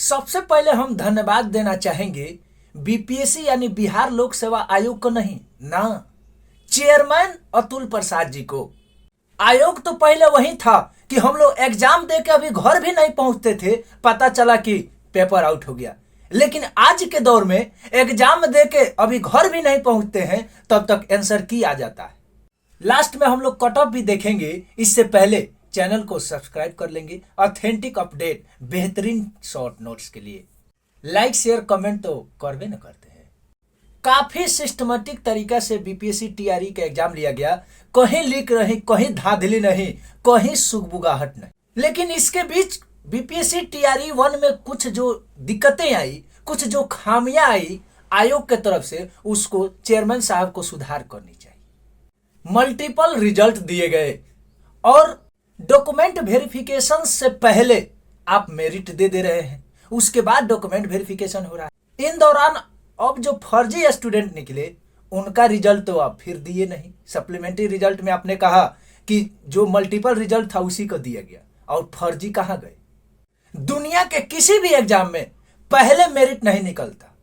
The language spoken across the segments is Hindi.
सबसे पहले हम धन्यवाद देना चाहेंगे बीपीएससी यानी बिहार लोक सेवा आयोग को, नहीं ना, चेयरमैन अतुल प्रसाद जी को। आयोग तो पहले वही था कि हम लोग एग्जाम दे के अभी घर भी नहीं पहुंचते थे, पता चला कि पेपर आउट हो गया। लेकिन आज के दौर में एग्जाम दे के अभी घर भी नहीं पहुंचते हैं, तब तक आंसर की आ जाता है। लास्ट में हम लोग कट ऑफ भी देखेंगे, इससे पहले चैनल को सब्सक्राइब कर लेंगे ऑथेंटिक अपडेट बेहतरीन शॉर्ट नोट्स के लिए। लाइक शेयर कमेंट तो करवे न करते हैं। काफी सिस्टमेटिक तरीका से बीपीएससी टीआरई का एग्जाम लिया गया, कहीं लीक नहीं, कहीं धांधली नहीं, कहीं सुगबुगाहट नहीं। लेकिन इसके बीच बीपीएससी टीआरई 1 में कुछ जो दिक्कतें आई, कुछ जो खामियां आई आयोग के तरफ से, उसको चेयरमैन साहब को सुधार करनी चाहिए। मल्टीपल रिजल्ट दिए गए और डॉक्यूमेंट वेरिफिकेशन से पहले आप मेरिट दे रहे हैं, उसके बाद डॉक्यूमेंट वेरिफिकेशन हो रहा है। इन दौरान अब जो फर्जी स्टूडेंट निकले उनका रिजल्ट तो आप फिर दिए नहीं। सप्लीमेंट्री रिजल्ट में आपने कहा कि जो मल्टीपल रिजल्ट था उसी को दिया गया, और फर्जी कहाँ गए? दुनिया के किसी भी एग्जाम में पहले मेरिट नहीं निकलता,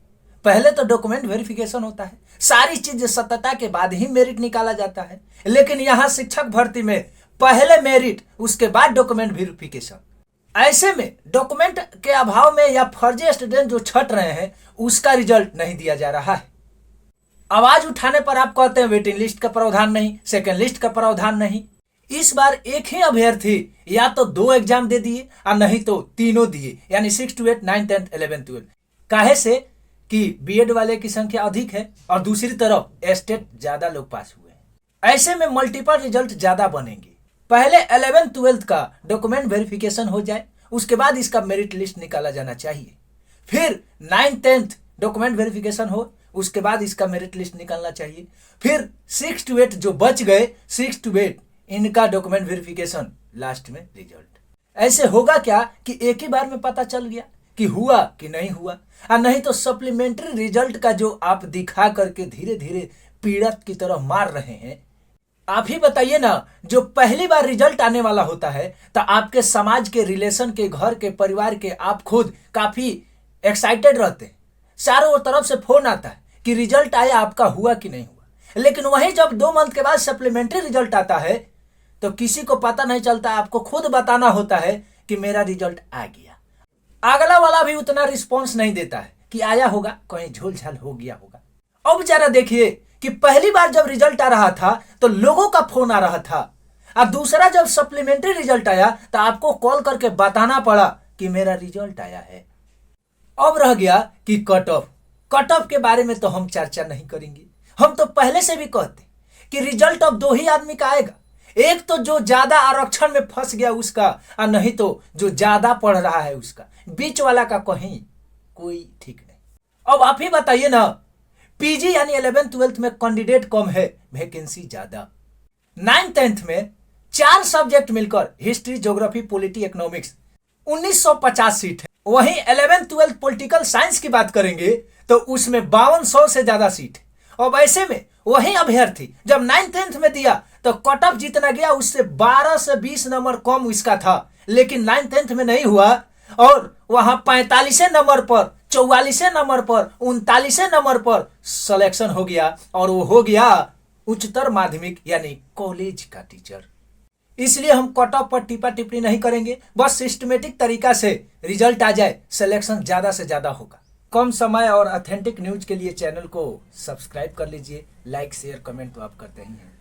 पहले तो डॉक्यूमेंट वेरिफिकेशन होता है, सारी चीज सत्यता के बाद ही मेरिट निकाला जाता है। लेकिन यहाँ शिक्षक भर्ती में पहले मेरिट, उसके बाद डॉक्यूमेंट वेरिफिकेशन। ऐसे में डॉक्यूमेंट के अभाव में या फर्जी स्टूडेंट जो छट रहे हैं उसका रिजल्ट नहीं दिया जा रहा है। आवाज उठाने पर आप कहते हैं वेटिंग लिस्ट का प्रावधान नहीं, सेकंड लिस्ट का प्रावधान नहीं। इस बार एक ही अभ्यर्थी या तो 2 एग्जाम दे दिए और नहीं तो तीनों दिए, यानी 6 to 8, 9, 10, 11, 12। काहे से कि बीएड वाले की संख्या अधिक है और दूसरी तरफ स्टेट ज्यादा लोग पास हुए हैं। ऐसे में मल्टीपल रिजल्ट ज्यादा बनेंगे। पहले 11th 12th का डॉक्यूमेंट वेरिफिकेशन हो जाए, उसके बाद इसका मेरिट लिस्ट निकाला जाना चाहिए। फिर 9th 10th डॉक्यूमेंट वेरिफिकेशन हो, उसके बाद इसका मेरिट लिस्ट निकालना चाहिए। फिर 6 to 8 जो बच गए, 6 to 8 इनका डॉक्यूमेंट वेरिफिकेशन, लास्ट में रिजल्ट। ऐसे होगा क्या कि एक ही बार में पता चल गया कि हुआ कि नहीं हुआ, और नहीं तो सप्लीमेंट्री रिजल्ट का जो आप दिखा करके धीरे धीरे पीड़ित की तरह मार रहे हैं। आप ही बताइए ना, जो पहली बार रिजल्ट आने वाला होता है तो आपके समाज के, रिलेशन के, घर के, परिवार के, आप खुद काफी एक्साइटेड रहते हैं। चारों तरफ से फोन आता है कि रिजल्ट आया, आपका हुआ कि नहीं हुआ। लेकिन वहीं जब 2 मंथ के बाद सप्लीमेंट्री रिजल्ट आता है तो किसी को पता नहीं चलता, आपको खुद बताना होता है कि मेरा रिजल्ट आ गया। अगला वाला भी उतना रिस्पॉन्स नहीं देता है कि आया होगा, कहीं झोल झाल हो गया होगा। अब जरा देखिए कि पहली बार जब रिजल्ट आ रहा था तो लोगों का फोन आ रहा था, और दूसरा जब सप्लीमेंट्री रिजल्ट आया तो आपको कॉल करके बताना पड़ा कि मेरा रिजल्ट आया है। अब रह गया कि कट ऑफ। कट ऑफ के बारे में तो हम चर्चा नहीं करेंगे। हम तो पहले से भी कहते कि रिजल्ट अब 2 ही आदमी का आएगा, एक तो जो ज्यादा आरक्षण में फंस गया उसका, और नहीं तो जो ज्यादा पढ़ रहा है उसका। बीच वाला का कहीं कोई ठीक नहीं। अब आप ही बताइए ना, पीजी यानी 11th 12th में कैंडिडेट कम है, वैकेंसी ज्यादा। 9th 10th में 4 सब्जेक्ट मिलकर history, geography, polity, economics 1950 seat है। वहीं 11th 12th पॉलिटिकल साइंस की बात करेंगे तो उसमें 5200 से ज्यादा सीट है। और ऐसे में वही अभ्यर्थी जब 9th 10th में दिया तो कट ऑफ जितना गया उससे 12 से 20 नंबर कम इसका था। लेकिन 9th 10th में नहीं हुआ, और वहां 45 नंबर पर, 44 नंबर पर, 39 नंबर पर सिलेक्शन हो गया, और वो हो गया उच्चतर माध्यमिक यानी कॉलेज का टीचर। इसलिए हम कट ऑफ पर टिप्पा टिप्पणी नहीं करेंगे, बस सिस्टमेटिक तरीका से रिजल्ट आ जाए, सिलेक्शन ज्यादा से ज्यादा होगा। कम समय और ऑथेंटिक न्यूज के लिए चैनल को सब्सक्राइब कर लीजिए। लाइक शेयर कमेंट तो आप करते ही हैं।